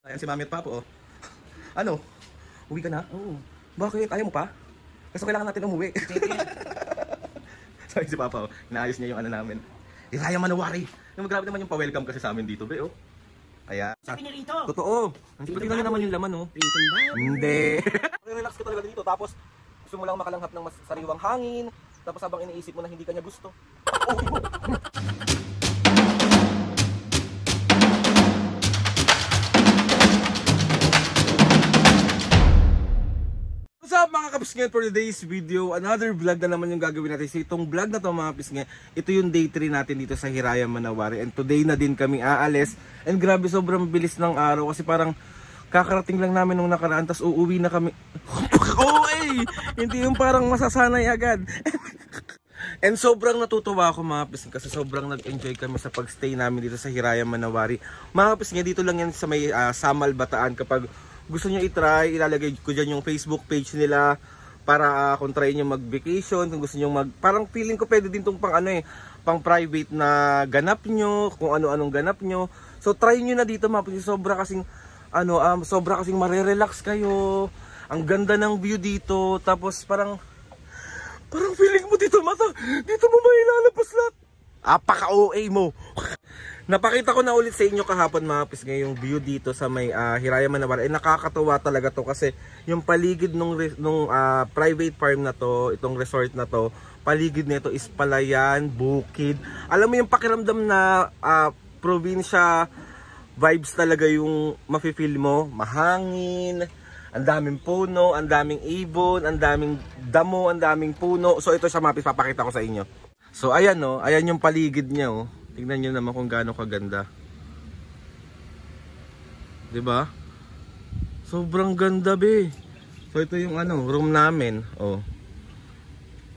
Ayan si Mami at Papo, oh. Ano? Uwi ka na? Oo. Bakit? Ayaw mo pa? Kasi kailangan natin umuwi. Sorry si Papa, oh. Inaayos niya yung ano namin. Hiraya Manawari. Yung grabe naman yung pa-welcome kasi sa amin dito, be, oh. Ayan. Sabi niya rito. Totoo. Pati lang naman yung laman, oh. Pritong ba? Hindi. Relax ka talaga dito. Tapos, gusto mo lang makalanghap ng mas sariwang hangin. Tapos habang iniisip mo na hindi ka niya gusto. What's up mga kapisnget, for today's video, another vlog na naman yung gagawin natin. So itong vlog na to mga kapisnget, ito yung day 3 natin dito sa Hiraya Manawari. And today na din kami aalis. And grabe, sobrang bilis ng araw kasi parang kakarating lang namin nung nakaraan, tas uuwi na kami. Hindi yung parang masasanay agad. And sobrang natutuwa ako mga kapisnget kasi sobrang nag-enjoy kami sa pagstay namin dito sa Hiraya Manawari. Mga kapisnget, dito lang yan sa may Samal, Bataan. Kapag gusto nyo i-try, ilalagay ko dyan yung Facebook page nila para kung try nyo mag-vacation, kung gusto nyo parang feeling ko pwede din tong pang ano pang private na ganap nyo, kung ano-anong ganap nyo. So try nyo na dito mga, sobra kasing marerelax kayo. Ang ganda ng view dito, tapos parang feeling mo dito mo mailalabas lahat. Apaka-OA mo. Napakita ko na ulit sa inyo kahapon mga kapis ngayong view dito sa may Hiraya Manawari. Nakakatuwa talaga to kasi yung paligid nung private farm na to, itong resort na to, paligid nito is palayan, bukid. Alam mo yung pakiramdam na probinsya vibes talaga yung mafe-feel mo. Mahangin, ang daming puno, ang daming ibon, ang daming damo, ang daming puno. So ito siya mga kapis, papakita ko sa inyo. So ayan no, ayan yung paligid niya oh. Tingnan niyo naman kung gaano kaganda. 'Di ba? Sobrang ganda be. So ito yung room namin, oh.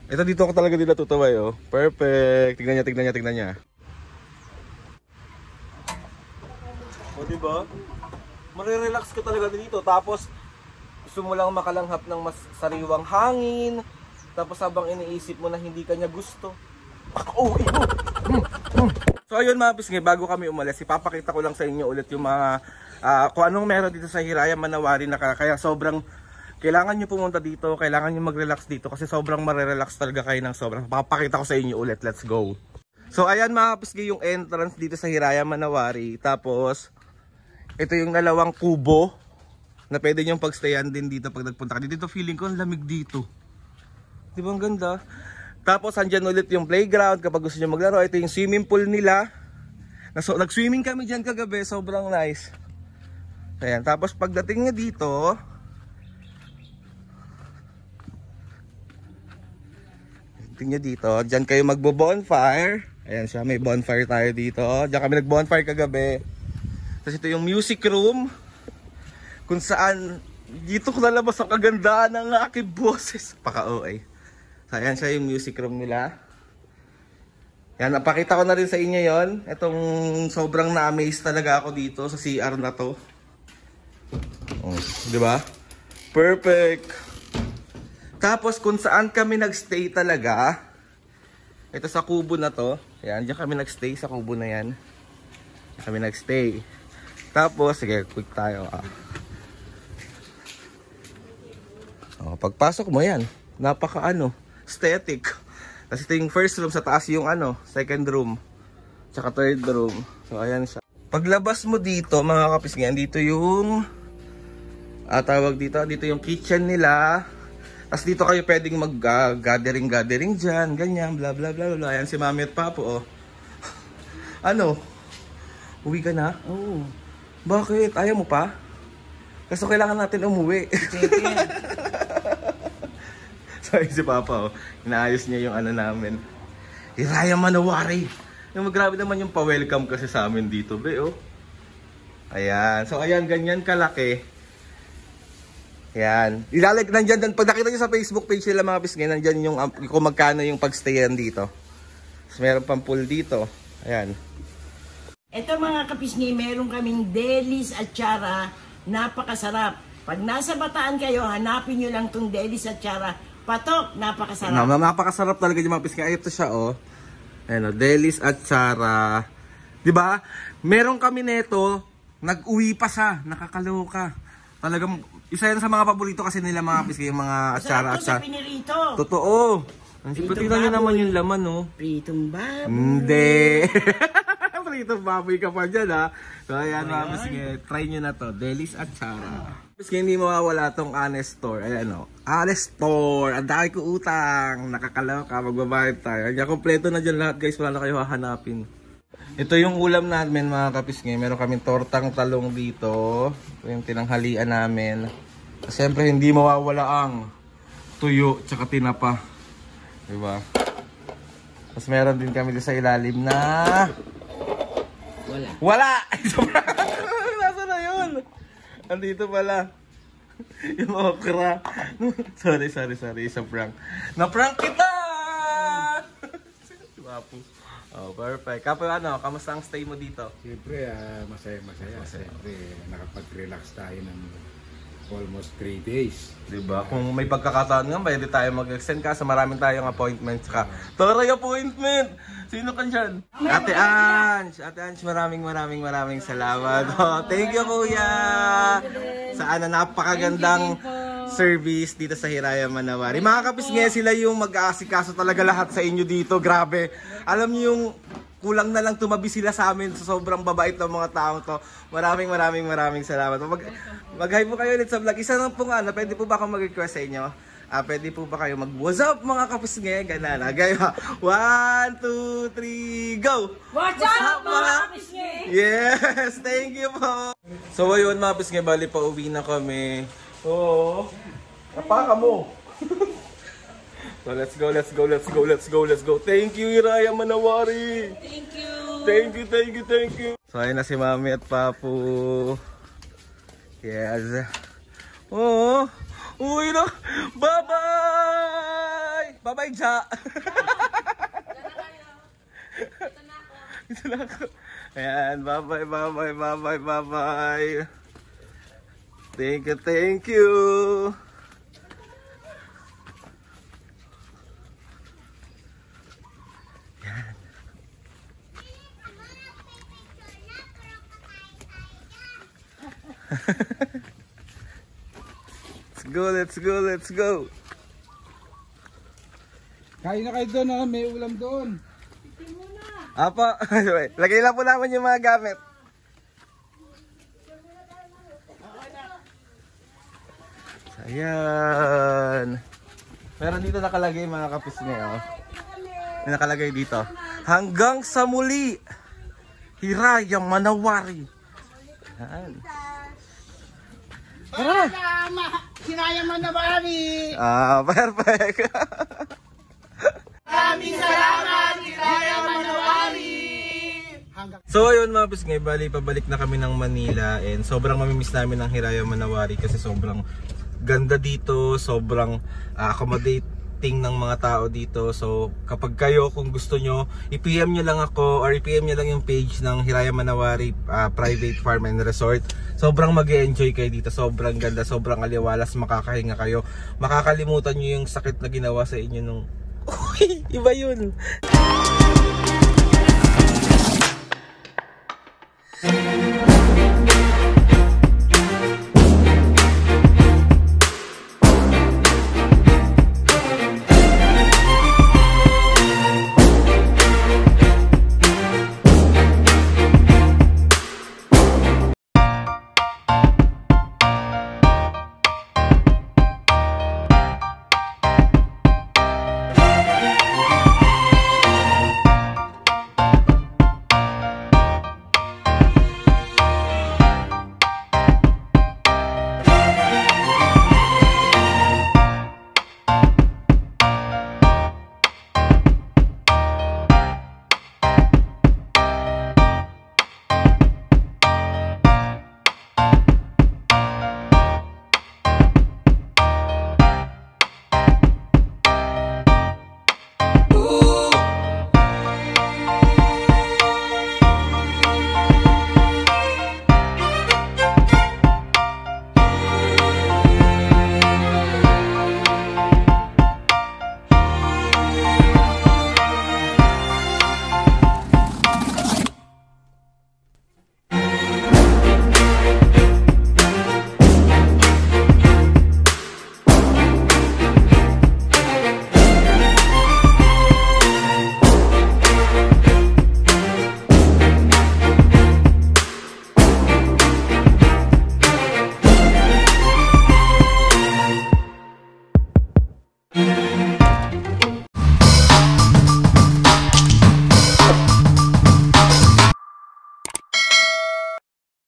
Ito dito ako talaga dito tutuway, oh. Perfect. Tingnan niya. Oh, 'di ba? Marerelax ka talaga dito. Tapos gusto mo lang makalanghap ng mas sariwang hangin. Tapos habang iniisip mo na hindi ka niya gusto. So ayun mga pisngi, bago kami umalis, ipapakita ko lang sa inyo ulit yung mga kung anong meron dito sa Hiraya Manawari na kaya sobrang kailangan nyo pumunta dito, kailangan nyo mag-relax dito kasi sobrang marerelax talaga kayo ng sobrang. Papakita ko sa inyo ulit, let's go. So ayan mga pisngi, yung entrance dito sa Hiraya Manawari. Tapos ito yung dalawang kubo na pwede nyong pagstayan din dito pag nagpunta ka dito. Feeling ko ang lamig dito, di ba ang ganda? Tapos andyan ulit yung playground kapag gusto nyo maglaro. Ito yung swimming pool nila. Nag-swimming kami dyan kagabi, sobrang nice. Ayan, tapos pagdating nyo dito, dyan kayo magbo-bonfire. Ayan siya, may bonfire tayo dito. Dyan kami nag-bonfire kagabi. Tapos ito yung music room, kung saan dito ko nalabas ang kagandaan ng aking boses. Paka-OA. So, ayan siya yung music room nila. Yan, napakita ko na rin sa inyo yon. Itong sobrang na-amaze talaga ako dito sa CR na to. Oh, di ba? Perfect. Tapos kung saan kami nagstay talaga, ito sa kubo na to. Ayan, diyan kami nagstay sa kubo na yan. Diyan kami nagstay. Tapos, sige, quick tayo. Oh, pagpasok mo yan, napaka aesthetic. Tapos ito yung first room, sa taas yung second room, tsaka third room. So ayan siya. Paglabas mo dito mga kapisngan, dito yung tawag dito yung kitchen nila. Tapos dito kayo pwedeng mag gathering dyan, ganyan, bla bla bla bla. Ayan si Mami at Papo, oh. Uwi ka na? Oo. Bakit? Ayaw mo pa? Kasi kailangan natin umuwi. Sorry si Papa, oh. Inaayos niya yung namin. Hiraya Manawari. Yung grabe naman yung pa-welcome kasi sa amin dito, be, oh. Ayan. So, ayan, ganyan kalaki. Ayan. Nandyan, pag nakita nyo sa Facebook page nila mga pisngay, nandyan yung kung magkano yung pagstayan dito. Tapos meron pang pool dito. Ayan. Ito mga kapisngi, meron kaming Delis Atsara. Napakasarap. Pag nasa Bataan kayo, hanapin nyo lang tong Delis Atsara. Patok, napakasarap. Napakasarap talaga yung mga pisngi. Ito siya, oh. Ayan, oh, Delis Atsara. Diba? Meron kami neto Nag-uwi pa siya, nakakaloka. Talagang, isa yan sa mga paborito kasi nila mga kapis, yung mga atsara at sa pinirito. Totoo. Tingnan nyo naman yung laman, no? Pritong baboy. Hindi. Pritong baboy ka pa dyan, ha? So, ayan mga kapis, try nyo na to. Delis atsara. Kapis, hindi mawawala tong Honest Store. Ayan, no? Honest Store. Ang dami ko utang. Nakakaloka. Magbabayad tayo. Ayan, kompleto na dyan lahat, guys. Wala na kayo hahanapin. Ito yung ulam namin mga kapisngay. Meron kaming tortang talong dito. Ito yung tinanghalian namin. Siyempre hindi mawawala ang tuyo tsaka tinapa. Diba? Tapos meron din kami dito sa ilalim na... Wala! Nasa na yun? Andito pala. Yung okra. Sorry. Isa prank. Na-prank kita! Wapo. Oh, perfect. Kapo kamusta ang stay mo dito? Siyempre, masaya. Siyempre, nakapag-relax tayo ng almost 3 days. Diba? Kung may pagkakataon nga, pwede tayo mag-extend kasi maraming tayong appointments ka. Toray appointment! Sino ka dyan? Ate Ange, maraming salamat. Oh, thank you, kuya! Sa napakagandang service dito sa Hiraya Manawari. Mga kapisngay, sila yung mag-aasikaso talaga lahat sa inyo dito. Grabe. Alam niyo yung kulang na lang tumabi sila sa amin sa sobrang babait ng mga taong to. Maraming salamat. Mag-hi po kayo ulit sa vlog. Isa lang po pwede po ba akong mag-request sa inyo? Pwede po ba kayo mag-what's up mga kapisngay? Ganun. Gaya. 1, 2, 3, go! What's up mga kapisngay? Yes! Thank you po! So ayun mga kapisngay, bali pa uwi na kami. Oo. Napaka mo. So let's go. Thank you, Hiraya Manawari. Thank you. So ayun na si Mami at Papu. Yes. Oo. Uy na. Bye-bye. Bye-bye, Ja. Ito na ako. Ayan. Bye-bye. Thank you. Let's go. Kain na kayo doon, may ulam doon. Apa, lagay lang po naman yung mga gamit. Ayan. Meron dito nakalagay mga kapisngay, oh. May nakalagay dito. Hanggang sa muli, Hiraya Manawari. Ayan. Tara! Hiraya Manawari! Perfect! Maraming salamat, Hiraya Manawari! So ayun mga kapisngay, bali pabalik na kami ng Manila and sobrang mamimiss namin ng Hiraya Manawari kasi sobrang ganda dito, sobrang accommodating ng mga tao dito. So kapag kayo kung gusto nyo, i-PM nyo lang ako or i-PM nyo lang yung page ng Hiraya Manawari Private Farm and Resort. Sobrang mag-e-enjoy kayo dito, sobrang ganda, sobrang aliwalas, makakahinga kayo, makakalimutan nyo yung sakit na ginawa sa inyo nung iba yun.